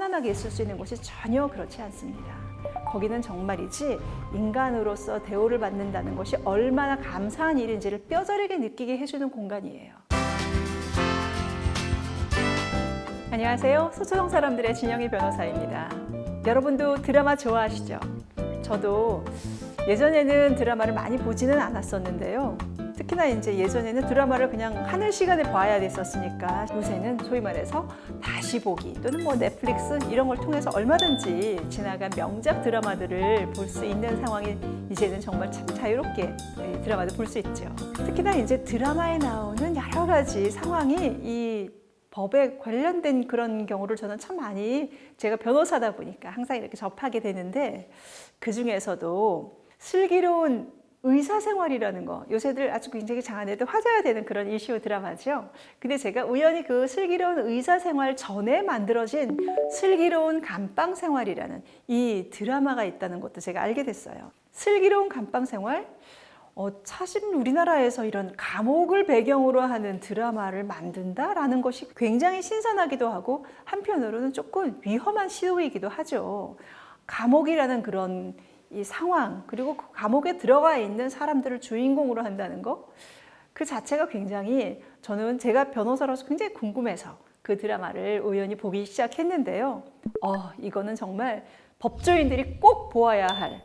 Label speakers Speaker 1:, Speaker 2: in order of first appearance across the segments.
Speaker 1: 편안하게 있을 수 있는 곳이 전혀 그렇지 않습니다. 거기는 정말이지 인간으로서 대우를 받는다는 것이 얼마나 감사한 일인지를 뼈저리게 느끼게 해주는 공간이에요. 안녕하세요. 소초동 사람들의 진영희 변호사입니다. 여러분도 드라마 좋아하시죠? 저도 예전에는 드라마를 많이 보지는 않았었는데요. 특히나 이제 예전에는 드라마를 그냥 하는 시간에 봐야 됐었으니까 요새는 소위 말해서 다시 보기 또는 뭐 넷플릭스 이런 걸 통해서 얼마든지 지나간 명작 드라마들을 볼 수 있는 상황이 이제는 정말 참 자유롭게 드라마도 볼 수 있죠. 특히나 이제 드라마에 나오는 여러 가지 상황이 이 법에 관련된 그런 경우를 저는 참 많이 제가 변호사다 보니까 항상 이렇게 접하게 되는데 그 중에서도 슬기로운 의사생활이라는 거 요새들 아주 굉장히 장안에도 화제가 되는 그런 이슈 드라마죠. 근데 제가 우연히 그 슬기로운 의사생활 전에 만들어진 슬기로운 감방생활이라는 이 드라마가 있다는 것도 제가 알게 됐어요. 슬기로운 감방생활? 사실 우리나라에서 이런 감옥을 배경으로 하는 드라마를 만든다라는 것이 굉장히 신선하기도 하고 한편으로는 조금 위험한 시도이기도 하죠. 감옥이라는 그런 이 상황 그리고 그 감옥에 들어가 있는 사람들을 주인공으로 한다는 것 그 자체가 굉장히 저는 제가 변호사로서 굉장히 궁금해서 그 드라마를 우연히 보기 시작했는데요. 이거는 정말 법조인들이 꼭 보아야 할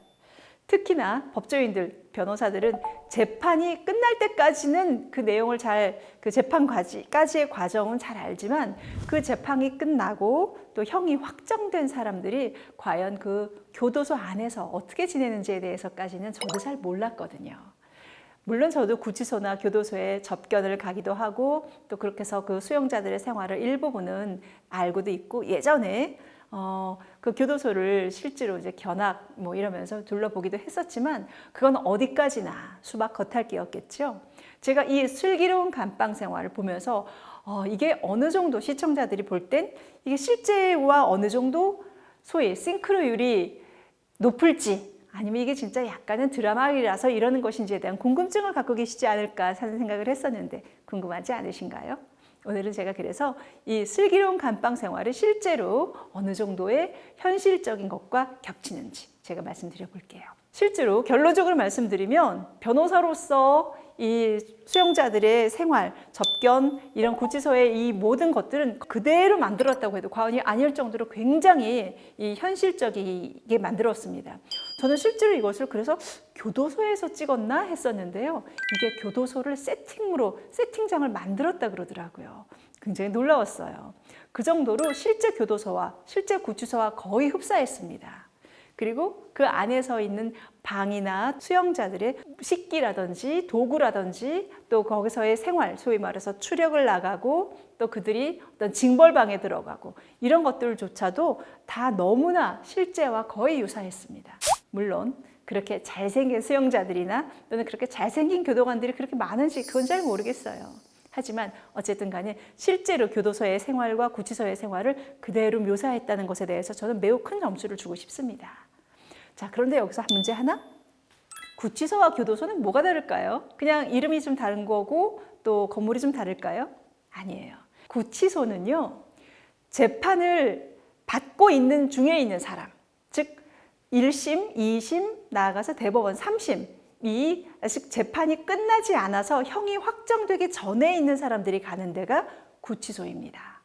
Speaker 1: 특히나 법조인들, 변호사들은 재판이 끝날 때까지는 그 내용을 그 재판까지의 과정은 잘 알지만 그 재판이 끝나고 또 형이 확정된 사람들이 과연 그 교도소 안에서 어떻게 지내는지에 대해서까지는 저도 잘 몰랐거든요. 물론 저도 구치소나 교도소에 접견을 가기도 하고 또 그렇게 해서 그 수용자들의 생활을 일부분은 알고도 있고 예전에 그 교도소를 실제로 이제 견학 뭐 이러면서 둘러보기도 했었지만 그건 어디까지나 수박 겉핥기였겠죠. 제가 이 슬기로운 감방 생활을 보면서 이게 어느 정도 시청자들이 볼 땐 이게 실제와 어느 정도 소위 싱크로율이 높을지 아니면 이게 진짜 약간은 드라마이라서 이러는 것인지에 대한 궁금증을 갖고 계시지 않을까 하는 생각을 했었는데 궁금하지 않으신가요? 오늘은 제가 그래서 이 슬기로운 감방 생활을 실제로 어느 정도의 현실적인 것과 겹치는지 제가 말씀드려 볼게요. 실제로 결론적으로 말씀드리면 변호사로서 이 수용자들의 생활, 접견, 이런 구치소의 이 모든 것들은 그대로 만들었다고 해도 과언이 아닐 정도로 굉장히 이 현실적이게 만들었습니다. 저는 실제로 이것을 그래서 교도소에서 찍었나 했었는데요. 이게 교도소를 세팅장을 만들었다 그러더라고요. 굉장히 놀라웠어요. 그 정도로 실제 교도소와 실제 구치소와 거의 흡사했습니다. 그리고 그 안에서 있는 방이나 수용자들의 식기라든지 도구라든지 또 거기서의 생활, 소위 말해서 추력을 나가고 또 그들이 어떤 징벌방에 들어가고 이런 것들조차도 다 너무나 실제와 거의 유사했습니다. 물론 그렇게 잘생긴 수용자들이나 또는 그렇게 잘생긴 교도관들이 그렇게 많은지 그건 잘 모르겠어요. 하지만 어쨌든 간에 실제로 교도소의 생활과 구치소의 생활을 그대로 묘사했다는 것에 대해서 저는 매우 큰 점수를 주고 싶습니다. 자, 그런데 여기서 문제 하나? 구치소와 교도소는 뭐가 다를까요? 그냥 이름이 좀 다른 거고 또 건물이 좀 다를까요? 아니에요. 구치소는요, 재판을 받고 있는 중에 있는 사람, 즉 1심, 2심, 나아가서 대법원 3심 이 아직 재판이 끝나지 않아서 형이 확정되기 전에 있는 사람들이 가는 데가 구치소입니다.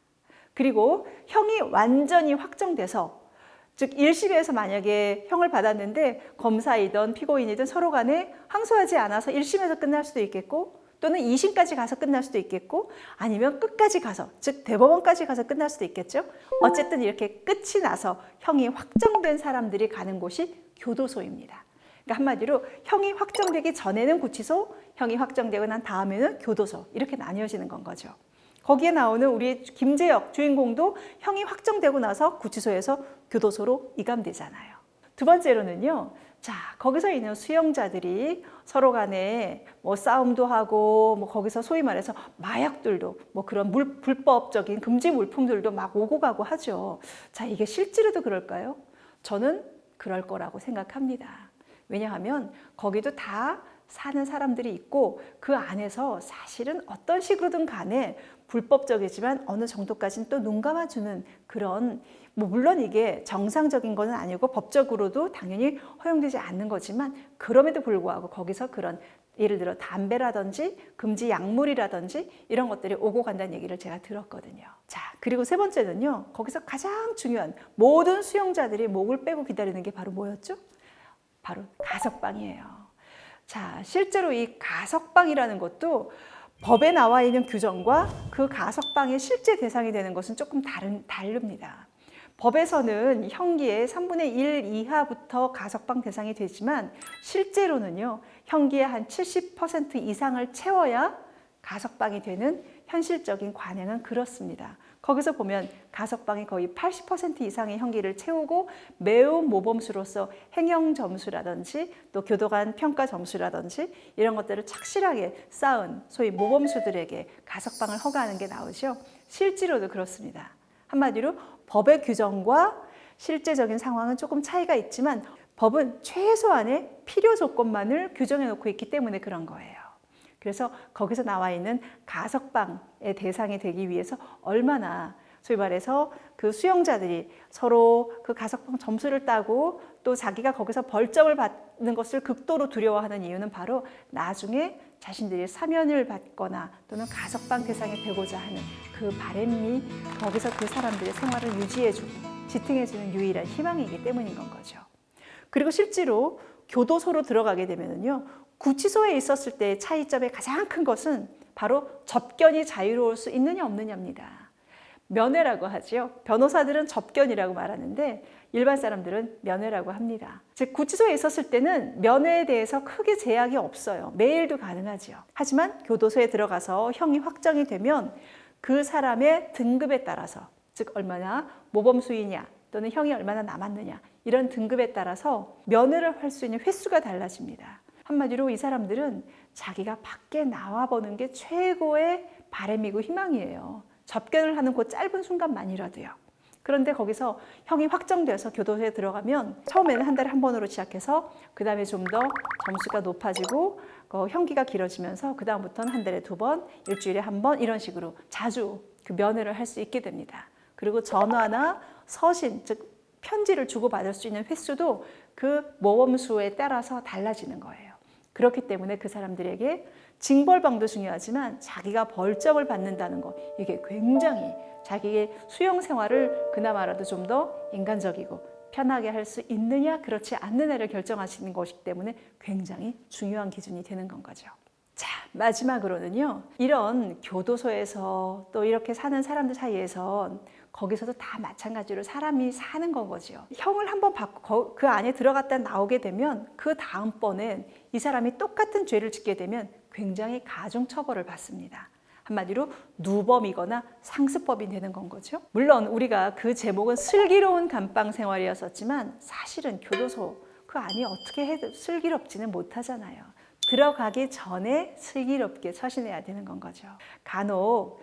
Speaker 1: 그리고 형이 완전히 확정돼서 즉 1심에서 만약에 형을 받았는데 검사이든 피고인이든 서로 간에 항소하지 않아서 1심에서 끝날 수도 있겠고 또는 2심까지 가서 끝날 수도 있겠고 아니면 끝까지 가서 즉 대법원까지 가서 끝날 수도 있겠죠. 어쨌든 이렇게 끝이 나서 형이 확정된 사람들이 가는 곳이 교도소입니다. 그러니까 한마디로 형이 확정되기 전에는 구치소, 형이 확정되고 난 다음에는 교도소 이렇게 나뉘어지는 건 거죠. 거기에 나오는 우리 김재혁 주인공도 형이 확정되고 나서 구치소에서 교도소로 이감되잖아요. 두 번째로는요. 자, 거기서 있는 수용자들이 서로 간에 뭐 싸움도 하고 뭐 거기서 소위 말해서 마약들도 뭐 그런 불법적인 금지 물품들도 막 오고 가고 하죠. 자, 이게 실제로도 그럴까요? 저는 그럴 거라고 생각합니다. 왜냐하면 거기도 다 사는 사람들이 있고 그 안에서 사실은 어떤 식으로든 간에 불법적이지만 어느 정도까지는 또 눈 감아주는 그런 뭐 물론 이게 정상적인 것은 아니고 법적으로도 당연히 허용되지 않는 거지만 그럼에도 불구하고 거기서 그런 예를 들어 담배라든지 금지 약물이라든지 이런 것들이 오고 간다는 얘기를 제가 들었거든요. 자, 그리고 세 번째는요. 거기서 가장 중요한 모든 수용자들이 목을 빼고 기다리는 게 바로 뭐였죠? 바로 가석방이에요. 자, 실제로 이 가석방이라는 것도 법에 나와 있는 규정과 그 가석방의 실제 대상이 되는 것은 조금 다릅니다. 법에서는 형기의 3분의 1 이하부터 가석방 대상이 되지만 실제로는요, 형기의 한 70% 이상을 채워야 가석방이 되는 현실적인 관행은 그렇습니다. 거기서 보면 가석방이 거의 80% 이상의 형기를 채우고 매우 모범수로서 행형 점수라든지 또 교도관 평가 점수라든지 이런 것들을 착실하게 쌓은 소위 모범수들에게 가석방을 허가하는 게 나오죠. 실제로도 그렇습니다. 한마디로 법의 규정과 실제적인 상황은 조금 차이가 있지만 법은 최소한의 필요 조건만을 규정해 놓고 있기 때문에 그런 거예요. 그래서 거기서 나와 있는 가석방의 대상이 되기 위해서 얼마나 소위 말해서 그 수용자들이 서로 그 가석방 점수를 따고 또 자기가 거기서 벌점을 받는 것을 극도로 두려워하는 이유는 바로 나중에 자신들이 사면을 받거나 또는 가석방 대상이 되고자 하는 그 바람이 거기서 그 사람들의 생활을 유지해주고 지탱해주는 유일한 희망이기 때문인 건 거죠. 그리고 실제로 교도소로 들어가게 되면요, 구치소에 있었을 때의 차이점의 가장 큰 것은 바로 접견이 자유로울 수 있느냐 없느냐입니다. 면회라고 하죠. 변호사들은 접견이라고 말하는데 일반 사람들은 면회라고 합니다. 즉 구치소에 있었을 때는 면회에 대해서 크게 제약이 없어요. 매일도 가능하죠. 하지만 교도소에 들어가서 형이 확정이 되면 그 사람의 등급에 따라서, 즉 얼마나 모범수이냐 또는 형이 얼마나 남았느냐 이런 등급에 따라서 면회를 할 수 있는 횟수가 달라집니다. 한마디로 이 사람들은 자기가 밖에 나와보는 게 최고의 바람이고 희망이에요. 접견을 하는 그 짧은 순간만이라도요. 그런데 거기서 형이 확정돼서 교도소에 들어가면 처음에는 한 달에 한 번으로 시작해서 그 다음에 좀 더 점수가 높아지고 형기가 길어지면서 그 다음부터는 한 달에 2번, 일주일에 1번 이런 식으로 자주 그 면회를 할 수 있게 됩니다. 그리고 전화나 서신, 즉 편지를 주고받을 수 있는 횟수도 그 모범수에 따라서 달라지는 거예요. 그렇기 때문에 그 사람들에게 징벌방도 중요하지만 자기가 벌점을 받는다는 것, 이게 굉장히 자기의 수용 생활을 그나마라도 좀 더 인간적이고 편하게 할 수 있느냐 그렇지 않느냐를 결정하시는 것이기 때문에 굉장히 중요한 기준이 되는 건 거죠. 자, 마지막으로는요, 이런 교도소에서 또 이렇게 사는 사람들 사이에서 거기서도 다 마찬가지로 사람이 사는 건 거죠. 형을 한번 받고 그 안에 들어갔다 나오게 되면 그 다음번엔 이 사람이 똑같은 죄를 짓게 되면 굉장히 가중처벌을 받습니다. 한마디로 누범이거나 상습범이 되는 건 거죠. 물론 우리가 그 제목은 슬기로운 감방 생활이었었지만 사실은 교도소 그 안이 어떻게 해도 슬기롭지는 못하잖아요. 들어가기 전에 슬기롭게 처신해야 되는 건 거죠. 간혹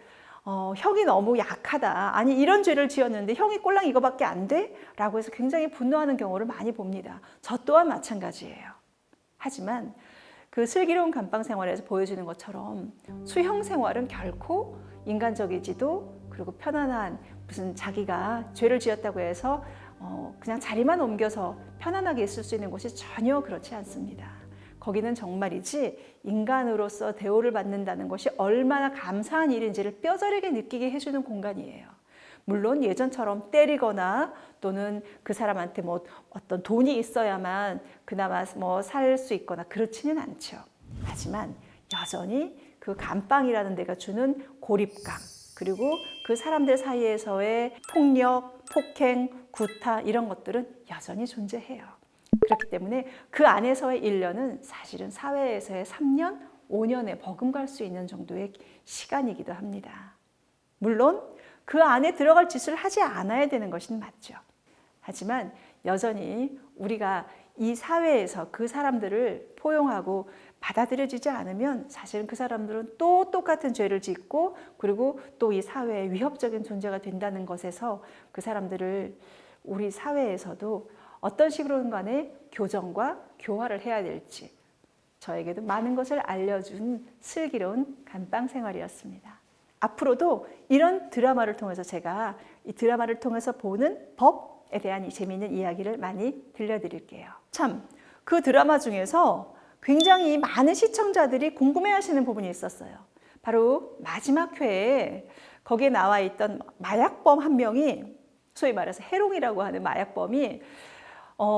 Speaker 1: 형이 너무 약하다. 아니 이런 죄를 지었는데 형이 꼴랑 이거밖에 안 돼? 라고 해서 굉장히 분노하는 경우를 많이 봅니다. 저 또한 마찬가지예요. 하지만 그 슬기로운 감방 생활에서 보여주는 것처럼 수형 생활은 결코 인간적이지도 그리고 편안한 무슨 자기가 죄를 지었다고 해서 그냥 자리만 옮겨서 편안하게 있을 수 있는 곳이 전혀 그렇지 않습니다. 거기는 정말이지 인간으로서 대우를 받는다는 것이 얼마나 감사한 일인지를 뼈저리게 느끼게 해주는 공간이에요. 물론 예전처럼 때리거나 또는 그 사람한테 뭐 어떤 돈이 있어야만 그나마 뭐 살 수 있거나 그렇지는 않죠. 하지만 여전히 그 감방이라는 데가 주는 고립감, 그리고 그 사람들 사이에서의 폭력, 폭행, 구타 이런 것들은 여전히 존재해요. 그렇기 때문에 그 안에서의 1년은 사실은 사회에서의 3년, 5년에 버금갈 수 있는 정도의 시간이기도 합니다. 물론 그 안에 들어갈 짓을 하지 않아야 되는 것은 맞죠. 하지만 여전히 우리가 이 사회에서 그 사람들을 포용하고 받아들여지지 않으면 사실은 그 사람들은 또 똑같은 죄를 짓고 그리고 또 이 사회에 위협적인 존재가 된다는 것에서 그 사람들을 우리 사회에서도 어떤 식으로든 간에 교정과 교화를 해야 될지 저에게도 많은 것을 알려준 슬기로운 감방 생활이었습니다. 앞으로도 이런 드라마를 통해서 제가 이 드라마를 통해서 보는 법에 대한 이 재미있는 이야기를 많이 들려드릴게요. 참, 그 드라마 중에서 굉장히 많은 시청자들이 궁금해하시는 부분이 있었어요. 바로 마지막 회에 거기에 나와 있던 마약범 한 명이, 소위 말해서 해롱이라고 하는 마약범이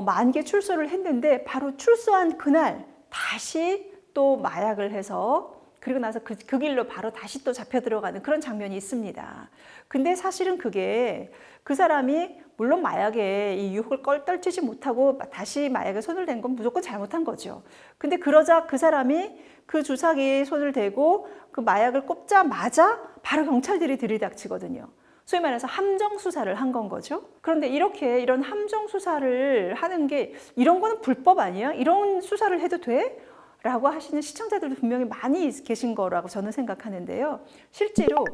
Speaker 1: 만기에 출소를 했는데 바로 출소한 그날 다시 또 마약을 해서 그리고 나서 그 길로 바로 다시 또 잡혀 들어가는 그런 장면이 있습니다. 근데 사실은 그게 그 사람이 물론 마약에 이 유혹을 떨치지 못하고 다시 마약에 손을 댄 건 무조건 잘못한 거죠. 근데 그러자 그 사람이 그 주사기에 손을 대고 그 마약을 꼽자마자 바로 경찰들이 들이닥치거든요. 소위 말해서 함정 수사를 한 건 거죠. 그런데 이런 함정 수사를 하는 게 이런 거는 불법 아니야? 이런 수사를 해도 돼? 라고 하시는 시청자들도 분명히 많이 계신 거라고 저는 생각하는데요. 실제로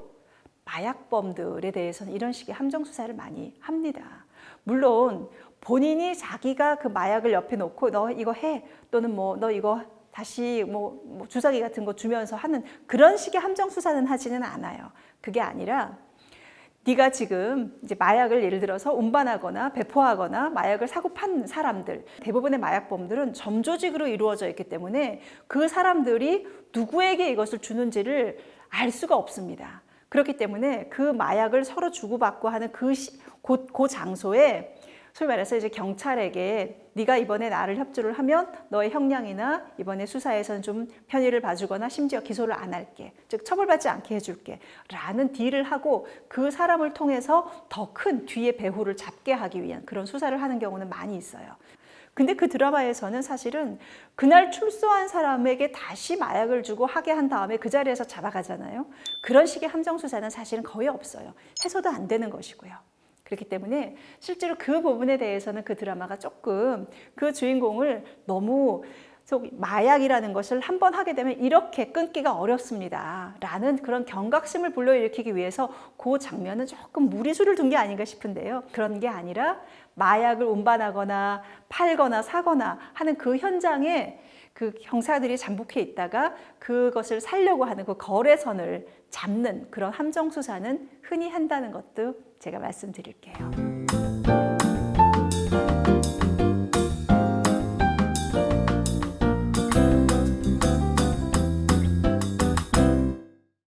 Speaker 1: 마약범들에 대해서는 이런 식의 함정 수사를 많이 합니다. 물론 본인이 자기가 그 마약을 옆에 놓고 너 이거 해 또는 뭐 너 이거 다시 뭐 주사기 같은 거 주면서 하는 그런 식의 함정 수사는 하지는 않아요. 그게 아니라 네가 지금 이제 마약을 예를 들어서 운반하거나 배포하거나 마약을 사고 판 사람들, 대부분의 마약범들은 점조직으로 이루어져 있기 때문에 그 사람들이 누구에게 이것을 주는지를 알 수가 없습니다. 그렇기 때문에 그 마약을 서로 주고받고 하는 그 장소에 소위 말해서 이제 경찰에게 네가 이번에 나를 협조를 하면 너의 형량이나 이번에 수사에서는 좀 편의를 봐주거나 심지어 기소를 안 할게. 즉 처벌받지 않게 해줄게. 라는 딜을 하고 그 사람을 통해서 더 큰 뒤에 배후를 잡게 하기 위한 그런 수사를 하는 경우는 많이 있어요. 근데 그 드라마에서는 사실은 그날 출소한 사람에게 다시 마약을 주고 하게 한 다음에 그 자리에서 잡아가잖아요. 그런 식의 함정 수사는 사실은 거의 없어요. 해소도 안 되는 것이고요. 그렇기 때문에 실제로 그 부분에 대해서는 그 드라마가 조금 그 주인공을 너무 마약이라는 것을 한번 하게 되면 이렇게 끊기가 어렵습니다 라는 그런 경각심을 불러일으키기 위해서 그 장면은 조금 무리수를 둔 게 아닌가 싶은데요. 그런 게 아니라 마약을 운반하거나 팔거나 사거나 하는 그 현장에 그 형사들이 잠복해 있다가 그것을 살려고 하는 그 거래선을 잡는 그런 함정 수사는 흔히 한다는 것도 제가 말씀드릴게요.